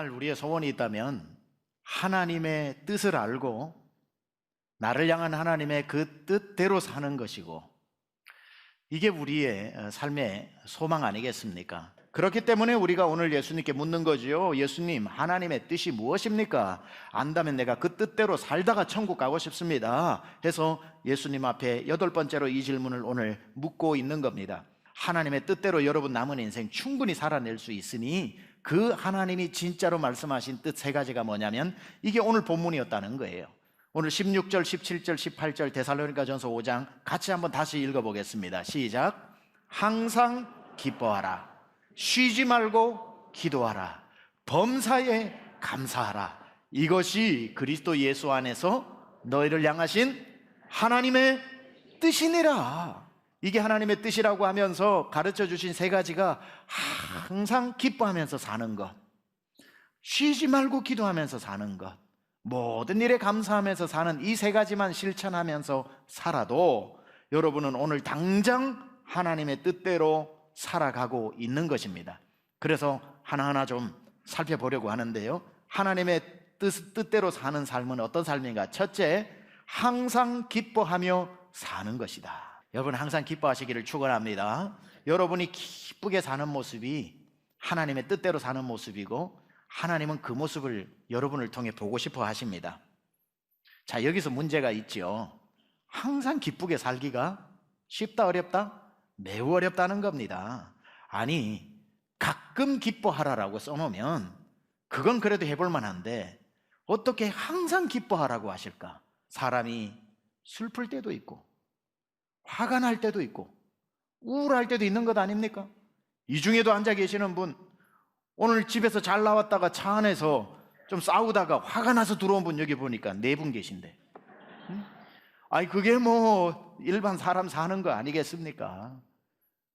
정말 우리의 소원이 있다면 하나님의 뜻을 알고 나를 향한 하나님의 그 뜻대로 사는 것이고, 이게 우리의 삶의 소망 아니겠습니까? 그렇기 때문에 우리가 오늘 예수님께 묻는 거지요. 예수님, 하나님의 뜻이 무엇입니까? 안다면 내가 그 뜻대로 살다가 천국 가고 싶습니다 해서 예수님 앞에 8번째로 이 질문을 오늘 묻고 있는 겁니다. 하나님의 뜻대로 여러분 남은 인생 충분히 살아낼 수 있으니 그 하나님이 진짜로 말씀하신 뜻 3가지가 뭐냐면 이게 오늘 본문이었다는 거예요. 오늘 16절, 17절, 18절 데살로니가전서 5장 같이 한번 다시 읽어보겠습니다. 시작. 항상 기뻐하라, 쉬지 말고 기도하라, 범사에 감사하라. 이것이 그리스도 예수 안에서 너희를 향하신 하나님의 뜻이니라. 이게 하나님의 뜻이라고 하면서 가르쳐 주신 3가지가 항상 기뻐하면서 사는 것, 쉬지 말고 기도하면서 사는 것, 모든 일에 감사하면서 사는 이 3가지만 실천하면서 살아도 여러분은 오늘 당장 하나님의 뜻대로 살아가고 있는 것입니다. 그래서 하나하나 좀 살펴보려고 하는데요. 하나님의 뜻대로 사는 삶은 어떤 삶인가? 첫째, 항상 기뻐하며 사는 것이다. 여러분 항상 기뻐하시기를 축원합니다. 여러분이 기쁘게 사는 모습이 하나님의 뜻대로 사는 모습이고, 하나님은 그 모습을 여러분을 통해 보고 싶어 하십니다. 자, 여기서 문제가 있죠. 항상 기쁘게 살기가 쉽다, 어렵다? 매우 어렵다는 겁니다. 아니, 가끔 기뻐하라라고 써놓으면 그건 그래도 해볼 만한데 어떻게 항상 기뻐하라고 하실까? 사람이 슬플 때도 있고 화가 날 때도 있고 우울할 때도 있는 것 아닙니까? 이 중에도 앉아 계시는 분, 오늘 집에서 잘 나왔다가 차 안에서 좀 싸우다가 화가 나서 들어온 분 여기 보니까 4분 계신데, 아니 그게 뭐 일반 사람 사는 거 아니겠습니까?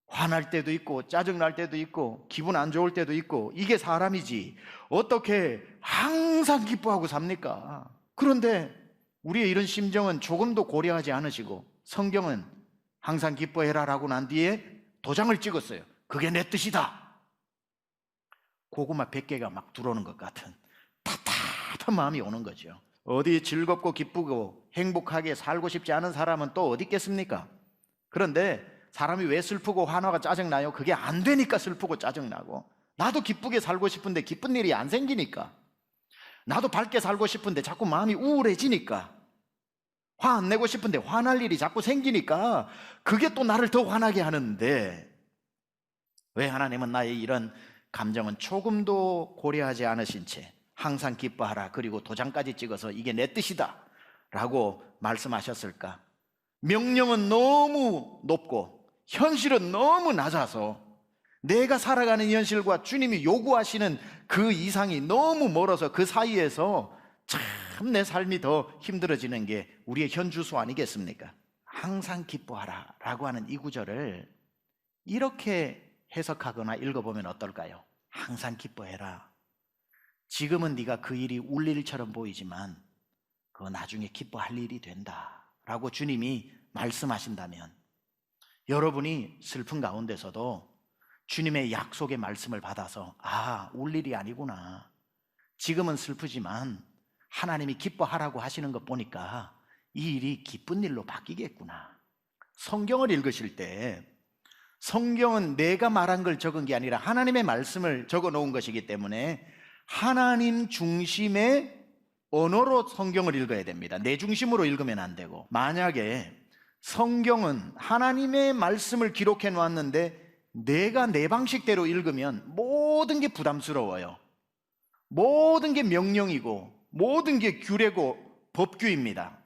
화날 때도 있고 짜증날 때도 있고 기분 안 좋을 때도 있고, 이게 사람이지 어떻게 항상 기뻐하고 삽니까? 그런데 우리의 이런 심정은 조금도 고려하지 않으시고 성경은 항상 기뻐해라 라고 난 뒤에 도장을 찍었어요. 그게 내 뜻이다. 고구마 100개가 막 들어오는 것 같은 답답한 마음이 오는 거죠. 어디 즐겁고 기쁘고 행복하게 살고 싶지 않은 사람은 또 어디 있겠습니까? 그런데 사람이 왜 슬프고 화나고 짜증나요? 그게 안 되니까 슬프고 짜증나고, 나도 기쁘게 살고 싶은데 기쁜 일이 안 생기니까, 나도 밝게 살고 싶은데 자꾸 마음이 우울해지니까, 화 안 내고 싶은데 화날 일이 자꾸 생기니까 그게 또 나를 더 화나게 하는데, 왜 하나님은 나의 이런 감정은 조금도 고려하지 않으신 채 항상 기뻐하라 그리고 도장까지 찍어서 이게 내 뜻이다 라고 말씀하셨을까? 명령은 너무 높고 현실은 너무 낮아서 내가 살아가는 현실과 주님이 요구하시는 그 이상이 너무 멀어서 그 사이에서 참 내 삶이 더 힘들어지는 게 우리의 현주소 아니겠습니까? 항상 기뻐하라 라고 하는 이 구절을 이렇게 해석하거나 읽어보면 어떨까요? 항상 기뻐해라. 지금은 네가 그 일이 울 일처럼 보이지만 그거 나중에 기뻐할 일이 된다 라고 주님이 말씀하신다면, 여러분이 슬픈 가운데서도 주님의 약속의 말씀을 받아서 울 일이 아니구나, 지금은 슬프지만 하나님이 기뻐하라고 하시는 것 보니까 이 일이 기쁜 일로 바뀌겠구나. 성경을 읽으실 때 성경은 내가 말한 걸 적은 게 아니라 하나님의 말씀을 적어 놓은 것이기 때문에 하나님 중심의 언어로 성경을 읽어야 됩니다. 내 중심으로 읽으면 안 되고, 만약에 성경은 하나님의 말씀을 기록해 놓았는데 내가 내 방식대로 읽으면 모든 게 부담스러워요. 모든 게 명령이고 모든 게 규례고 법규입니다.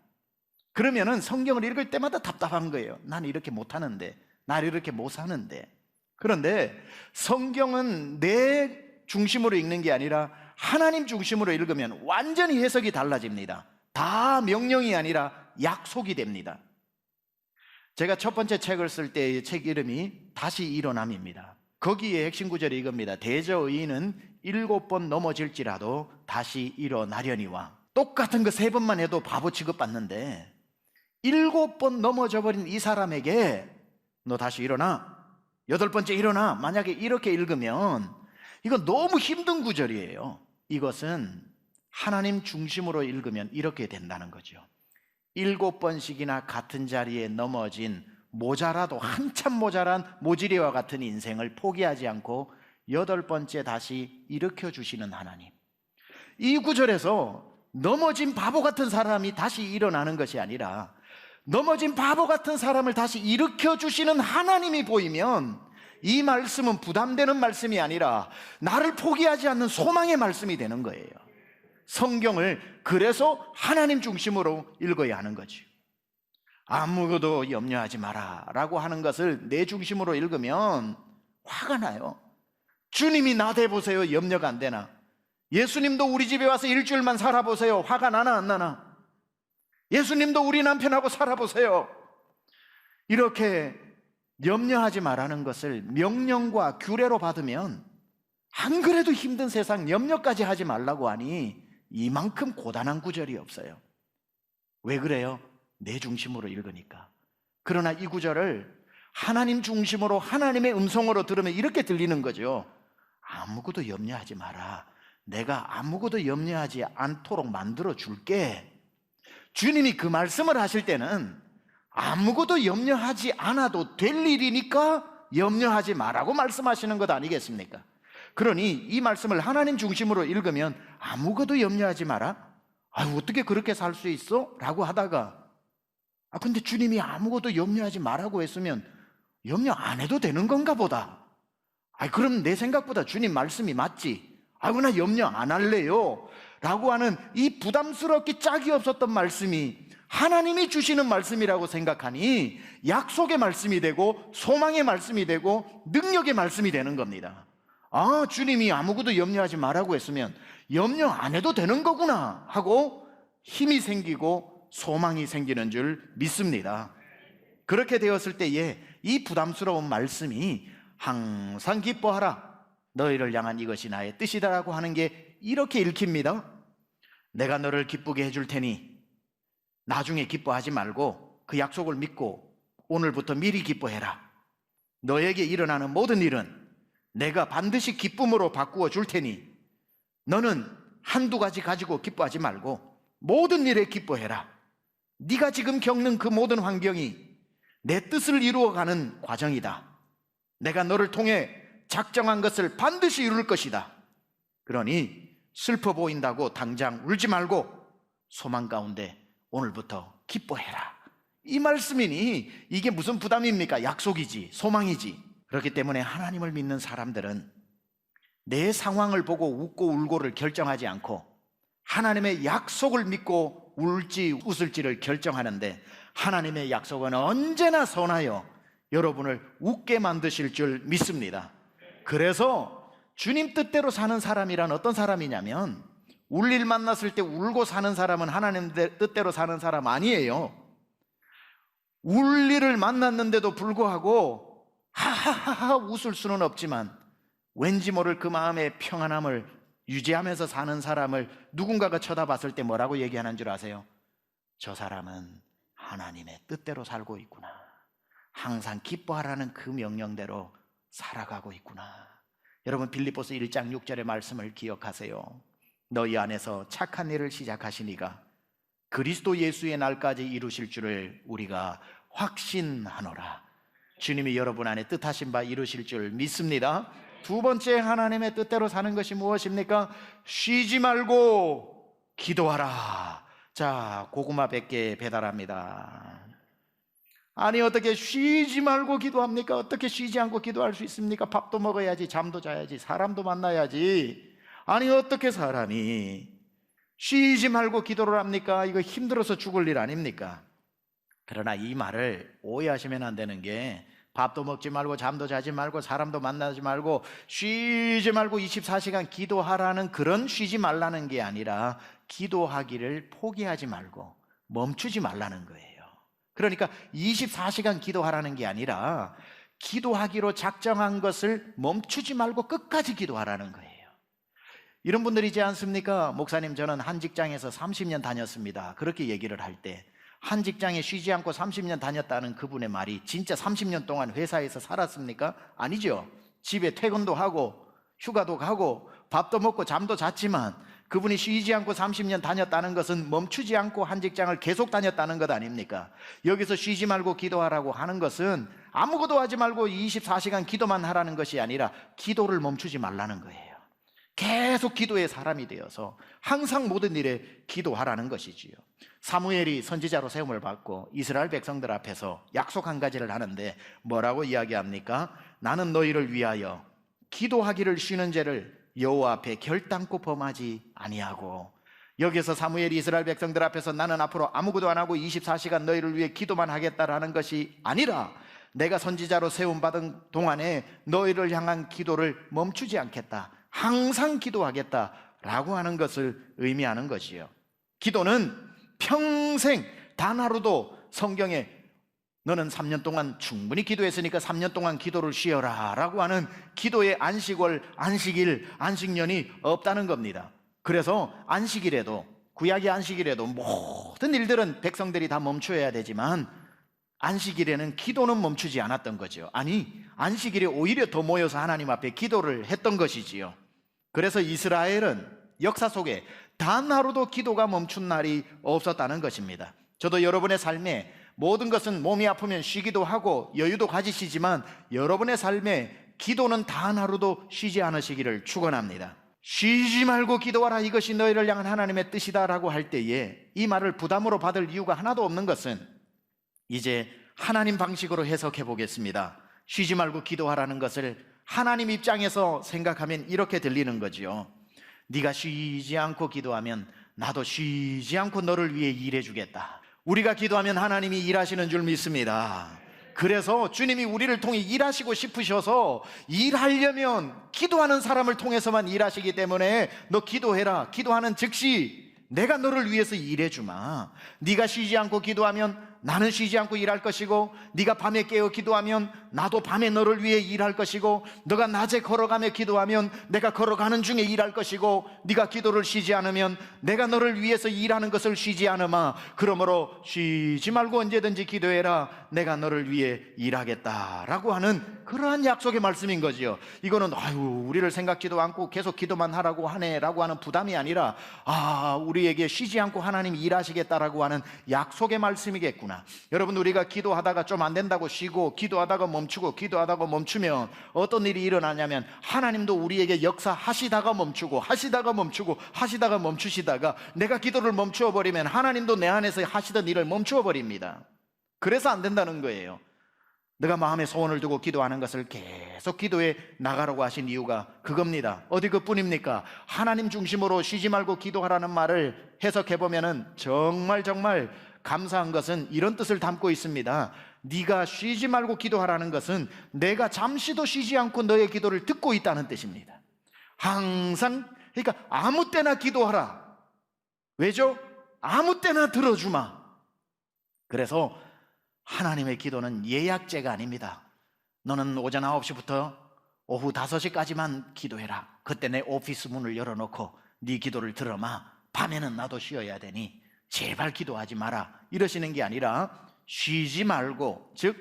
그러면은 성경을 읽을 때마다 답답한 거예요. 나는 이렇게 못하는데, 나를 이렇게 못 사는데. 그런데 성경은 내 중심으로 읽는 게 아니라 하나님 중심으로 읽으면 완전히 해석이 달라집니다. 다 명령이 아니라 약속이 됩니다. 제가 첫 번째 책을 쓸 때 책 이름이 다시 일어남입니다. 거기에 핵심 구절이 이겁니다. 대저의인은 7번 넘어질지라도 다시 일어나려니와. 똑같은 거 3번만 해도 바보 취급받는데 7번 넘어져 버린 이 사람에게 너 다시 일어나, 8번째 일어나, 만약에 이렇게 읽으면 이건 너무 힘든 구절이에요. 이것은 하나님 중심으로 읽으면 이렇게 된다는 거죠. 7번씩이나 같은 자리에 넘어진 모자라도 한참 모자란 모지리와 같은 인생을 포기하지 않고 8번째 다시 일으켜 주시는 하나님. 이 구절에서 넘어진 바보 같은 사람이 다시 일어나는 것이 아니라 넘어진 바보 같은 사람을 다시 일으켜 주시는 하나님이 보이면 이 말씀은 부담되는 말씀이 아니라 나를 포기하지 않는 소망의 말씀이 되는 거예요. 성경을 그래서 하나님 중심으로 읽어야 하는 거죠. 아무것도 염려하지 마라 라고 하는 것을 내 중심으로 읽으면 화가 나요. 주님이 나 대보세요. 염려가 안 되나? 예수님도 우리 집에 와서 일주일만 살아보세요. 화가 나나 안 나나? 예수님도 우리 남편하고 살아보세요. 이렇게 염려하지 말라는 것을 명령과 규례로 받으면 안 그래도 힘든 세상 염려까지 하지 말라고 하니 이만큼 고단한 구절이 없어요. 왜 그래요? 내 중심으로 읽으니까. 그러나 이 구절을 하나님 중심으로 하나님의 음성으로 들으면 이렇게 들리는 거죠. 아무것도 염려하지 마라. 내가 아무것도 염려하지 않도록 만들어 줄게. 주님이 그 말씀을 하실 때는 아무것도 염려하지 않아도 될 일이니까 염려하지 마라고 말씀하시는 것 아니겠습니까? 그러니 이 말씀을 하나님 중심으로 읽으면 아무것도 염려하지 마라? 어떻게 그렇게 살 수 있어? 라고 하다가 근데 주님이 아무것도 염려하지 말라고 했으면 염려 안 해도 되는 건가 보다. 그럼 내 생각보다 주님 말씀이 맞지. 나 염려 안 할래요 라고 하는 이 부담스럽게 짝이 없었던 말씀이 하나님이 주시는 말씀이라고 생각하니 약속의 말씀이 되고 소망의 말씀이 되고 능력의 말씀이 되는 겁니다. 주님이 아무것도 염려하지 말라고 했으면 염려 안 해도 되는 거구나 하고 힘이 생기고 소망이 생기는 줄 믿습니다. 그렇게 되었을 때에 이 부담스러운 말씀이 항상 기뻐하라. 너희를 향한 이것이 나의 뜻이다라고 하는 게 이렇게 읽힙니다. 내가 너를 기쁘게 해줄 테니 나중에 기뻐하지 말고 그 약속을 믿고 오늘부터 미리 기뻐해라. 너에게 일어나는 모든 일은 내가 반드시 기쁨으로 바꾸어 줄 테니 너는 한두 가지 가지고 기뻐하지 말고 모든 일에 기뻐해라. 네가 지금 겪는 그 모든 환경이 내 뜻을 이루어가는 과정이다. 내가 너를 통해 작정한 것을 반드시 이룰 것이다. 그러니 슬퍼 보인다고 당장 울지 말고 소망 가운데 오늘부터 기뻐해라. 이 말씀이니 이게 무슨 부담입니까? 약속이지, 소망이지. 그렇기 때문에 하나님을 믿는 사람들은 내 상황을 보고 웃고 울고를 결정하지 않고 하나님의 약속을 믿고 울지 웃을지를 결정하는데 하나님의 약속은 언제나 선하여 여러분을 웃게 만드실 줄 믿습니다. 그래서 주님 뜻대로 사는 사람이란 어떤 사람이냐면 울 일 만났을 때 울고 사는 사람은 하나님 뜻대로 사는 사람 아니에요. 울 일을 만났는데도 불구하고 하하하하 웃을 수는 없지만 왠지 모를 그 마음의 평안함을 유지하면서 사는 사람을 누군가가 쳐다봤을 때 뭐라고 얘기하는 줄 아세요? 저 사람은 하나님의 뜻대로 살고 있구나. 항상 기뻐하라는 그 명령대로 살아가고 있구나. 여러분 빌립보서 1장 6절의 말씀을 기억하세요. 너희 안에서 착한 일을 시작하시니가 그리스도 예수의 날까지 이루실 줄을 우리가 확신하노라. 주님이 여러분 안에 뜻하신 바 이루실 줄 믿습니다. 두 번째 하나님의 뜻대로 사는 것이 무엇입니까? 쉬지 말고 기도하라. 자, 고구마 100개 배달합니다. 아니 어떻게 쉬지 말고 기도합니까? 어떻게 쉬지 않고 기도할 수 있습니까? 밥도 먹어야지, 잠도 자야지, 사람도 만나야지. 아니 어떻게 사람이 쉬지 말고 기도를 합니까? 이거 힘들어서 죽을 일 아닙니까? 그러나 이 말을 오해하시면 안 되는 게 밥도 먹지 말고 잠도 자지 말고 사람도 만나지 말고 쉬지 말고 24시간 기도하라는 그런 쉬지 말라는 게 아니라 기도하기를 포기하지 말고 멈추지 말라는 거예요. 그러니까 24시간 기도하라는 게 아니라 기도하기로 작정한 것을 멈추지 말고 끝까지 기도하라는 거예요. 이런 분들이지 않습니까? 목사님 저는 한 직장에서 30년 다녔습니다. 그렇게 얘기를 할 때 한 직장에 쉬지 않고 30년 다녔다는 그분의 말이 진짜 30년 동안 회사에서 살았습니까? 아니죠. 집에 퇴근도 하고 휴가도 가고 밥도 먹고 잠도 잤지만 그분이 쉬지 않고 30년 다녔다는 것은 멈추지 않고 한 직장을 계속 다녔다는 것 아닙니까? 여기서 쉬지 말고 기도하라고 하는 것은 아무것도 하지 말고 24시간 기도만 하라는 것이 아니라 기도를 멈추지 말라는 거예요. 계속 기도의 사람이 되어서 항상 모든 일에 기도하라는 것이지요. 사무엘이 선지자로 세움을 받고 이스라엘 백성들 앞에서 약속 한 가지를 하는데 뭐라고 이야기합니까? 나는 너희를 위하여 기도하기를 쉬는 죄를 여호와 앞에 결단코 범하지 아니하고, 여기서 사무엘이 이스라엘 백성들 앞에서 나는 앞으로 아무것도 안 하고 24시간 너희를 위해 기도만 하겠다라는 것이 아니라 내가 선지자로 세움받은 동안에 너희를 향한 기도를 멈추지 않겠다, 항상 기도하겠다라고 하는 것을 의미하는 것이요. 기도는 평생 단 하루도 성경에 너는 3년 동안 충분히 기도했으니까 3년 동안 기도를 쉬어라 라고 하는 기도의 안식월, 안식일, 안식년이 없다는 겁니다. 그래서 안식일에도, 구약의 안식일에도 모든 일들은 백성들이 다 멈춰야 되지만 안식일에는 기도는 멈추지 않았던 거죠. 아니, 안식일에 오히려 더 모여서 하나님 앞에 기도를 했던 것이지요. 그래서 이스라엘은 역사 속에 단 하루도 기도가 멈춘 날이 없었다는 것입니다. 저도 여러분의 삶에 모든 것은 몸이 아프면 쉬기도 하고 여유도 가지시지만 여러분의 삶에 기도는 단 하루도 쉬지 않으시기를 축원합니다. 쉬지 말고 기도하라, 이것이 너희를 향한 하나님의 뜻이다라고 할 때에 이 말을 부담으로 받을 이유가 하나도 없는 것은 이제 하나님 방식으로 해석해 보겠습니다. 쉬지 말고 기도하라는 것을 하나님 입장에서 생각하면 이렇게 들리는 거지요. 네가 쉬지 않고 기도하면 나도 쉬지 않고 너를 위해 일해 주겠다. 우리가 기도하면 하나님이 일하시는 줄 믿습니다. 그래서 주님이 우리를 통해 일하시고 싶으셔서 일하려면 기도하는 사람을 통해서만 일하시기 때문에 너 기도해라, 기도하는 즉시 내가 너를 위해서 일해 주마. 네가 쉬지 않고 기도하면 나는 쉬지 않고 일할 것이고, 네가 밤에 깨어 기도하면 나도 밤에 너를 위해 일할 것이고, 너가 낮에 걸어가며 기도하면 내가 걸어가는 중에 일할 것이고, 네가 기도를 쉬지 않으면 내가 너를 위해서 일하는 것을 쉬지 않으마. 그러므로 쉬지 말고 언제든지 기도해라, 내가 너를 위해 일하겠다라고 하는 그러한 약속의 말씀인 거지요. 이거는 우리를 생각지도 않고 계속 기도만 하라고 하네라고 하는 부담이 아니라 우리에게 쉬지 않고 하나님이 일하시겠다라고 하는 약속의 말씀이겠구나. 여러분, 우리가 기도하다가 좀 안 된다고 쉬고 기도하다가 멈추고 기도하다가 멈추면 어떤 일이 일어나냐면 하나님도 우리에게 역사하시다가 멈추고 하시다가 멈추고 하시다가 멈추시다가 내가 기도를 멈추어 버리면 하나님도 내 안에서 하시던 일을 멈추어 버립니다. 그래서 안 된다는 거예요. 내가 마음에 소원을 두고 기도하는 것을 계속 기도해 나가라고 하신 이유가 그겁니다. 어디 그뿐입니까? 하나님 중심으로 쉬지 말고 기도하라는 말을 해석해 보면은 정말 감사한 것은 이런 뜻을 담고 있습니다. 네가 쉬지 말고 기도하라는 것은 내가 잠시도 쉬지 않고 너의 기도를 듣고 있다는 뜻입니다. 항상, 그러니까 아무 때나 기도하라. 왜죠? 아무 때나 들어주마. 그래서 하나님의 기도는 예약제가 아닙니다. 너는 오전 9시부터 오후 5시까지만 기도해라. 그때 내 오피스 문을 열어놓고 네 기도를 들어마. 밤에는 나도 쉬어야 되니 제발 기도하지 마라, 이러시는 게 아니라 쉬지 말고, 즉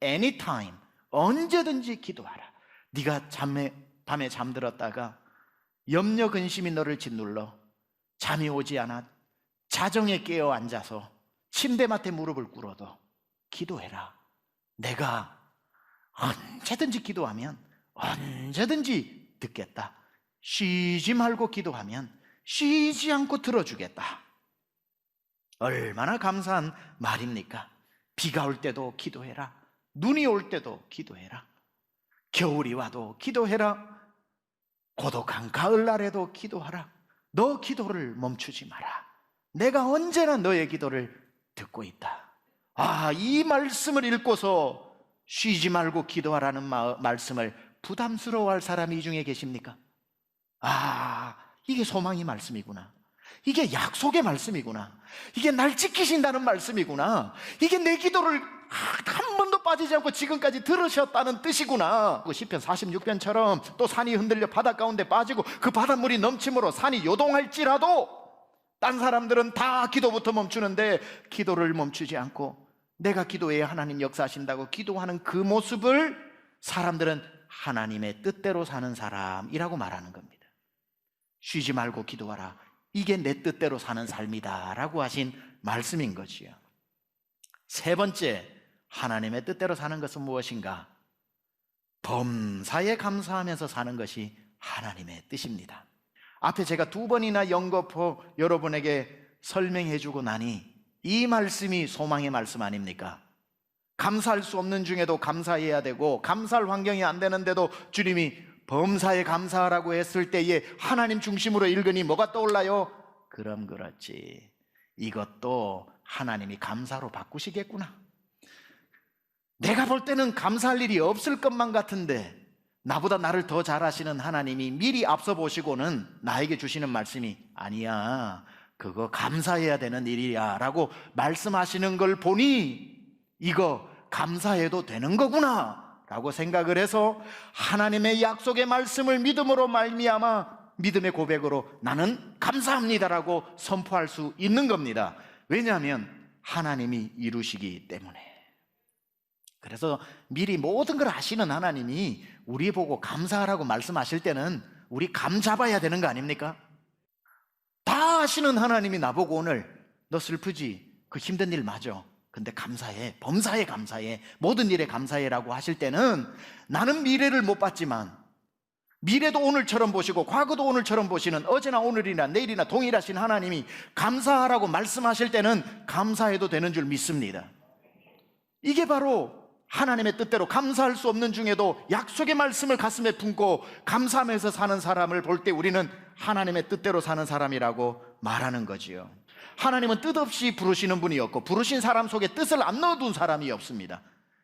anytime, 언제든지 기도하라. 네가 밤에 잠들었다가 염려 근심이 너를 짓눌러 잠이 오지 않아 자정에 깨어 앉아서 침대맡에 무릎을 꿇어도 기도해라. 내가 언제든지 기도하면 언제든지 듣겠다. 쉬지 말고 기도하면 쉬지 않고 들어주겠다. 얼마나 감사한 말입니까? 비가 올 때도 기도해라. 눈이 올 때도 기도해라. 겨울이 와도 기도해라. 고독한 가을날에도 기도하라. 너 기도를 멈추지 마라. 내가 언제나 너의 기도를 듣고 있다. 이 말씀을 읽고서 쉬지 말고 기도하라는 말씀을 부담스러워할 사람이 이 중에 계십니까? 이게 소망의 말씀이구나. 이게 약속의 말씀이구나. 이게 날 지키신다는 말씀이구나. 이게 내 기도를 한 번도 빠지지 않고 지금까지 들으셨다는 뜻이구나. 시편 46편처럼 또 산이 흔들려 바다 가운데 빠지고 그 바닷물이 넘침으로 산이 요동할지라도 딴 사람들은 다 기도부터 멈추는데 기도를 멈추지 않고 내가 기도해야 하나님 역사하신다고 기도하는 그 모습을 사람들은 하나님의 뜻대로 사는 사람이라고 말하는 겁니다. 쉬지 말고 기도하라. 이게 내 뜻대로 사는 삶이다 라고 하신 말씀인 거지요. 세 번째, 하나님의 뜻대로 사는 것은 무엇인가? 범사에 감사하면서 사는 것이 하나님의 뜻입니다. 앞에 제가 두 번이나 연거푸 여러분에게 설명해 주고 나니 이 말씀이 소망의 말씀 아닙니까? 감사할 수 없는 중에도 감사해야 되고, 감사할 환경이 안 되는데도 주님이 범사에 감사하라고 했을 때에 하나님 중심으로 읽으니 뭐가 떠올라요? 그럼 그렇지, 이것도 하나님이 감사로 바꾸시겠구나. 내가 볼 때는 감사할 일이 없을 것만 같은데 나보다 나를 더 잘 아시는 하나님이 미리 앞서 보시고는 나에게 주시는 말씀이 아니야, 그거 감사해야 되는 일이야 라고 말씀하시는 걸 보니 이거 감사해도 되는 거구나 라고 생각을 해서 하나님의 약속의 말씀을 믿음으로 말미암아 믿음의 고백으로 나는 감사합니다라고 선포할 수 있는 겁니다. 왜냐하면 하나님이 이루시기 때문에. 그래서 미리 모든 걸 아시는 하나님이 우리 보고 감사하라고 말씀하실 때는 우리 감 잡아야 되는 거 아닙니까? 다 아시는 하나님이 나보고 오늘 너 슬프지? 그 힘든 일 맞아, 근데 감사해, 범사에 감사해, 모든 일에 감사해라고 하실 때는 나는 미래를 못 봤지만 미래도 오늘처럼 보시고 과거도 오늘처럼 보시는 어제나 오늘이나 내일이나 동일하신 하나님이 감사하라고 말씀하실 때는 감사해도 되는 줄 믿습니다. 이게 바로 하나님의 뜻대로 감사할 수 없는 중에도 약속의 말씀을 가슴에 품고 감사하면서 사는 사람을 볼 때 우리는 하나님의 뜻대로 사는 사람이라고 말하는 거지요. 하나님은 뜻없이 부르시는 분이 없고 부르신 사람 속에 뜻을 안 넣어둔 사람이 없습니다.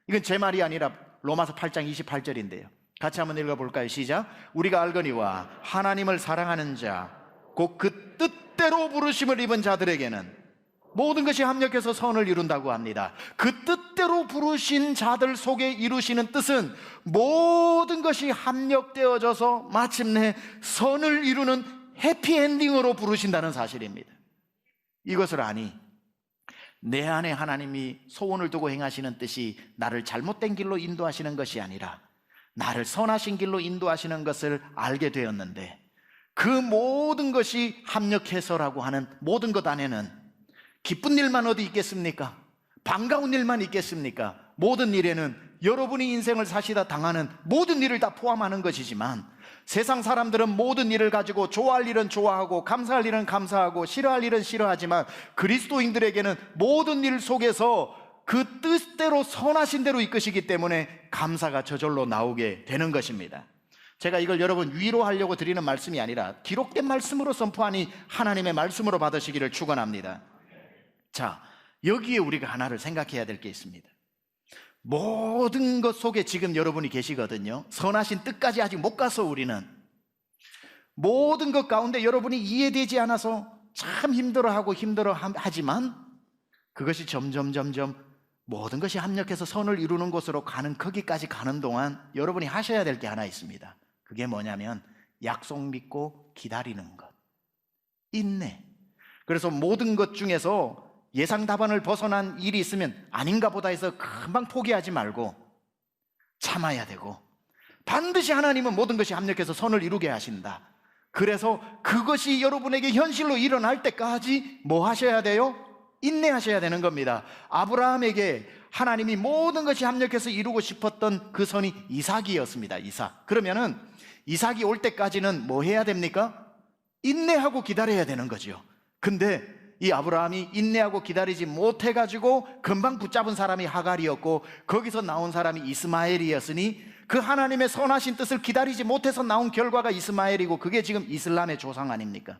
이건 제 말이 아니라 로마서 8장 28절인데요 같이 한번 읽어볼까요? 시작. 우리가 알거니와 하나님을 사랑하는 자 곧 그 뜻대로 부르심을 입은 자들에게는 모든 것이 합력해서 선을 이룬다고 합니다. 그 뜻대로 부르신 자들 속에 이루시는 뜻은 모든 것이 합력되어져서 마침내 선을 이루는 해피엔딩으로 부르신다는 사실입니다. 이것을 아니 내 안에 하나님이 소원을 두고 행하시는 뜻이 나를 잘못된 길로 인도하시는 것이 아니라 나를 선하신 길로 인도하시는 것을 알게 되었는데, 그 모든 것이 합력해서라고 하는 모든 것 안에는 기쁜 일만 어디 있겠습니까? 반가운 일만 있겠습니까? 모든 일에는 여러분이 인생을 사시다 당하는 모든 일을 다 포함하는 것이지만, 세상 사람들은 모든 일을 가지고 좋아할 일은 좋아하고 감사할 일은 감사하고 싫어할 일은 싫어하지만 그리스도인들에게는 모든 일 속에서 그 뜻대로 선하신 대로 이끄시기 때문에 감사가 저절로 나오게 되는 것입니다. 제가 이걸 여러분 위로하려고 드리는 말씀이 아니라 기록된 말씀으로 선포하니 하나님의 말씀으로 받으시기를 축원합니다. 자, 여기에 우리가 하나를 생각해야 될 게 있습니다. 모든 것 속에 지금 여러분이 계시거든요. 선하신 뜻까지 아직 못 가서 우리는 모든 것 가운데 여러분이 이해되지 않아서 참 힘들어하지만 그것이 점점 모든 것이 합력해서 선을 이루는 곳으로 가는, 거기까지 가는 동안 여러분이 하셔야 될 게 하나 있습니다. 그게 뭐냐면 약속 믿고 기다리는 것, 인내. 그래서 모든 것 중에서 예상 답안을 벗어난 일이 있으면 아닌가 보다 해서 금방 포기하지 말고 참아야 되고, 반드시 하나님은 모든 것이 합력해서 선을 이루게 하신다. 그래서 그것이 여러분에게 현실로 일어날 때까지 뭐 하셔야 돼요? 인내하셔야 되는 겁니다. 아브라함에게 하나님이 모든 것이 합력해서 이루고 싶었던 그 선이 이삭이었습니다. 이삭. 그러면은 이삭이 올 때까지는 뭐 해야 됩니까? 인내하고 기다려야 되는 거죠. 근데 이 아브라함이 인내하고 기다리지 못해가지고 금방 붙잡은 사람이 하갈이었고 거기서 나온 사람이 이스마엘이었으니 그 하나님의 선하신 뜻을 기다리지 못해서 나온 결과가 이스마엘이고, 그게 지금 이슬람의 조상 아닙니까?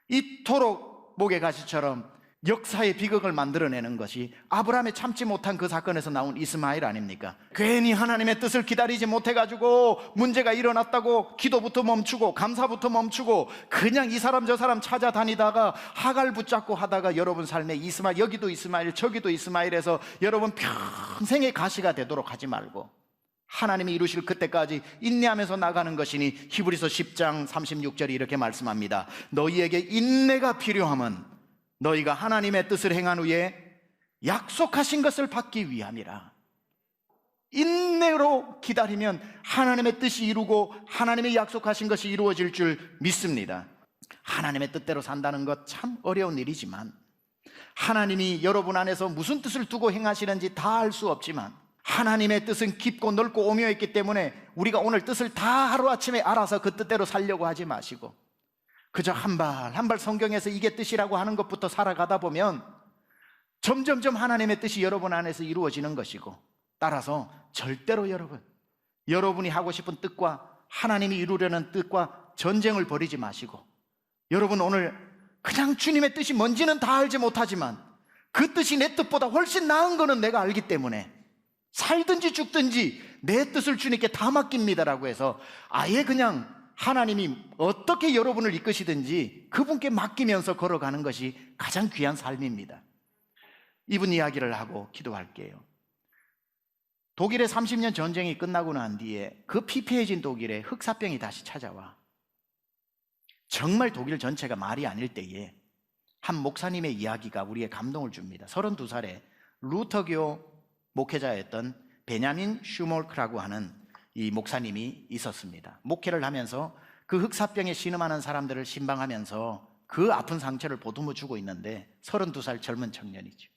이토록 목의 가시처럼 역사의 비극을 만들어내는 것이 아브라함의 참지 못한 그 사건에서 나온 이스마엘 아닙니까? 괜히 하나님의 뜻을 기다리지 못해가지고 문제가 일어났다고 기도부터 멈추고 감사부터 멈추고 그냥 이 사람 저 사람 찾아다니다가 하갈 붙잡고 하다가 여러분 삶에 이스마엘, 여기도 이스마엘 저기도 이스마엘에서 여러분 평생의 가시가 되도록 하지 말고 하나님이 이루실 그때까지 인내하면서 나가는 것이니 히브리서 10장 36절이 이렇게 말씀합니다. 너희에게 인내가 필요함은 너희가 하나님의 뜻을 행한 후에 약속하신 것을 받기 위함이라. 인내로 기다리면 하나님의 뜻이 이루고 하나님의 약속하신 것이 이루어질 줄 믿습니다. 하나님의 뜻대로 산다는 것 참 어려운 일이지만, 하나님이 여러분 안에서 무슨 뜻을 두고 행하시는지 다 알 수 없지만, 하나님의 뜻은 깊고 넓고 오묘했기 때문에 우리가 오늘 뜻을 다 하루아침에 알아서 그 뜻대로 살려고 하지 마시고, 그저 한 발 한 발 성경에서 이게 뜻이라고 하는 것부터 살아가다 보면 점점점 하나님의 뜻이 여러분 안에서 이루어지는 것이고, 따라서 절대로 여러분이 하고 싶은 뜻과 하나님이 이루려는 뜻과 전쟁을 벌이지 마시고, 여러분 오늘 그냥 주님의 뜻이 뭔지는 다 알지 못하지만 그 뜻이 내 뜻보다 훨씬 나은 거는 내가 알기 때문에 살든지 죽든지 내 뜻을 주님께 다 맡깁니다라고 해서 아예 그냥 하나님이 어떻게 여러분을 이끄시든지 그분께 맡기면서 걸어가는 것이 가장 귀한 삶입니다. 이분 이야기를 하고 기도할게요. 독일의 30년 전쟁이 끝나고 난 뒤에 그 피폐해진 독일에 흑사병이 다시 찾아와 정말 독일 전체가 말이 아닐 때에 한 목사님의 이야기가 우리의 감동을 줍니다. 32살에 루터교 목회자였던 베냐민 슈몰크라고 하는 이 목사님이 있었습니다. 목회를 하면서 그 흑사병에 신음하는 사람들을 신방하면서 그 아픈 상처를 보듬어 주고 있는데 32살 젊은 청년이죠.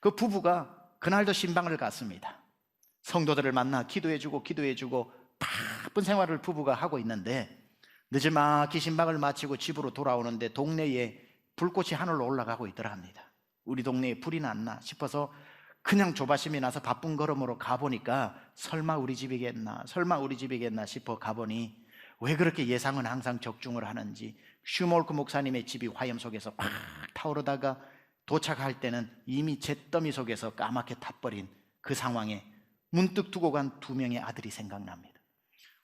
그 부부가 그날도 신방을 갔습니다. 성도들을 만나 기도해주고 바쁜 생활을 부부가 하고 있는데 늦지막히 신방을 마치고 집으로 돌아오는데 동네에 불꽃이 하늘로 올라가고 있더랍니다. 우리 동네에 불이 났나 싶어서 그냥 조바심이 나서 바쁜 걸음으로 가보니까 설마 우리 집이겠나 싶어 가보니 왜 그렇게 예상은 항상 적중을 하는지 슈몰크 목사님의 집이 화염 속에서 팍 타오르다가 도착할 때는 이미 잿더미 속에서 까맣게 타버린 그 상황에 문득 두고 간 두 명의 아들이 생각납니다.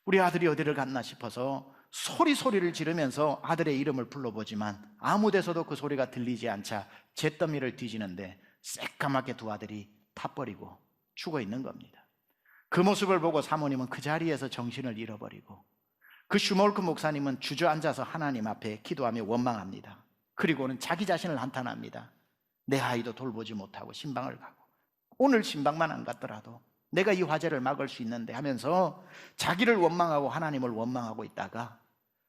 우리 아들이 어디를 갔나 싶어서 소리를 지르면서 아들의 이름을 불러보지만 아무 데서도 그 소리가 들리지 않자 잿더미를 뒤지는데 새까맣게 두 아들이 타버리고 죽어 있는 겁니다. 그 모습을 보고 사모님은 그 자리에서 정신을 잃어버리고 그 슈몰크 목사님은 주저앉아서 하나님 앞에 기도하며 원망합니다. 그리고는 자기 자신을 한탄합니다. 내 아이도 돌보지 못하고 신방을 가고 오늘 신방만 안 갔더라도 내가 이 화재를 막을 수 있는데 하면서 자기를 원망하고 하나님을 원망하고 있다가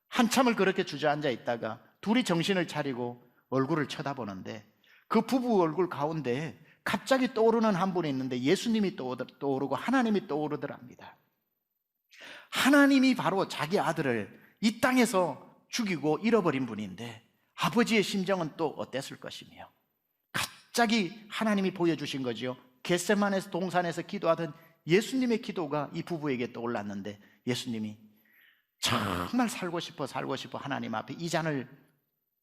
한참을 그렇게 주저앉아 있다가 둘이 정신을 차리고 얼굴을 쳐다보는데 그 부부 얼굴 가운데 갑자기 떠오르는 한 분이 있는데 예수님이 떠오르고 하나님이 떠오르더랍니다. 하나님이 바로 자기 아들을 이 땅에서 죽이고 잃어버린 분인데 아버지의 심정은 또 어땠을 것이며 갑자기 하나님이 보여주신 거지요. 겟세마네 동산에서 기도하던 예수님의 기도가 이 부부에게 떠올랐는데 예수님이 정말 살고 싶어 하나님 앞에 이 잔을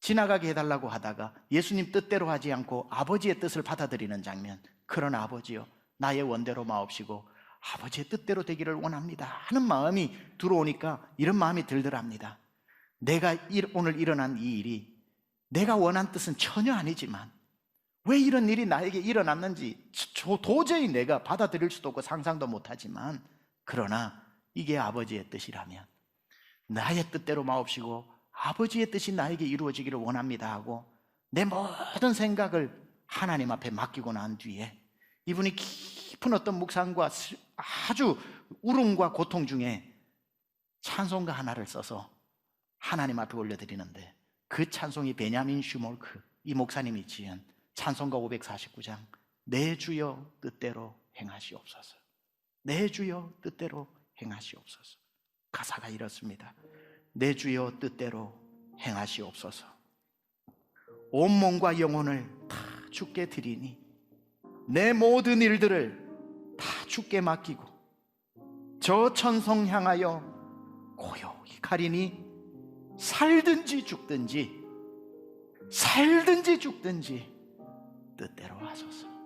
지나가게 해달라고 하다가 예수님 뜻대로 하지 않고 아버지의 뜻을 받아들이는 장면. 그러나 아버지요 나의 원대로 마옵시고 아버지의 뜻대로 되기를 원합니다 하는 마음이 들어오니까 이런 마음이 들더랍니다. 내가 오늘 일어난 이 일이 내가 원한 뜻은 전혀 아니지만 왜 이런 일이 나에게 일어났는지 도저히 내가 받아들일 수도 없고 상상도 못하지만 그러나 이게 아버지의 뜻이라면 나의 뜻대로 마옵시고 아버지의 뜻이 나에게 이루어지기를 원합니다 하고 내 모든 생각을 하나님 앞에 맡기고 난 뒤에 이분이 깊은 어떤 묵상과 아주 울음과 고통 중에 찬송가 하나를 써서 하나님 앞에 올려드리는데 그 찬송이 베냐민 슈몰크 이 목사님이 지은 찬송가 549장 내 주여 뜻대로 행하시옵소서. 내 주여 뜻대로 행하시옵소서. 가사가 이렇습니다. 내 주여 뜻대로 행하시옵소서. 온몸과 영혼을 다 주께 드리니 내 모든 일들을 다 주께 맡기고 저 천성 향하여 고요히 가리니 살든지 죽든지 뜻대로 하소서.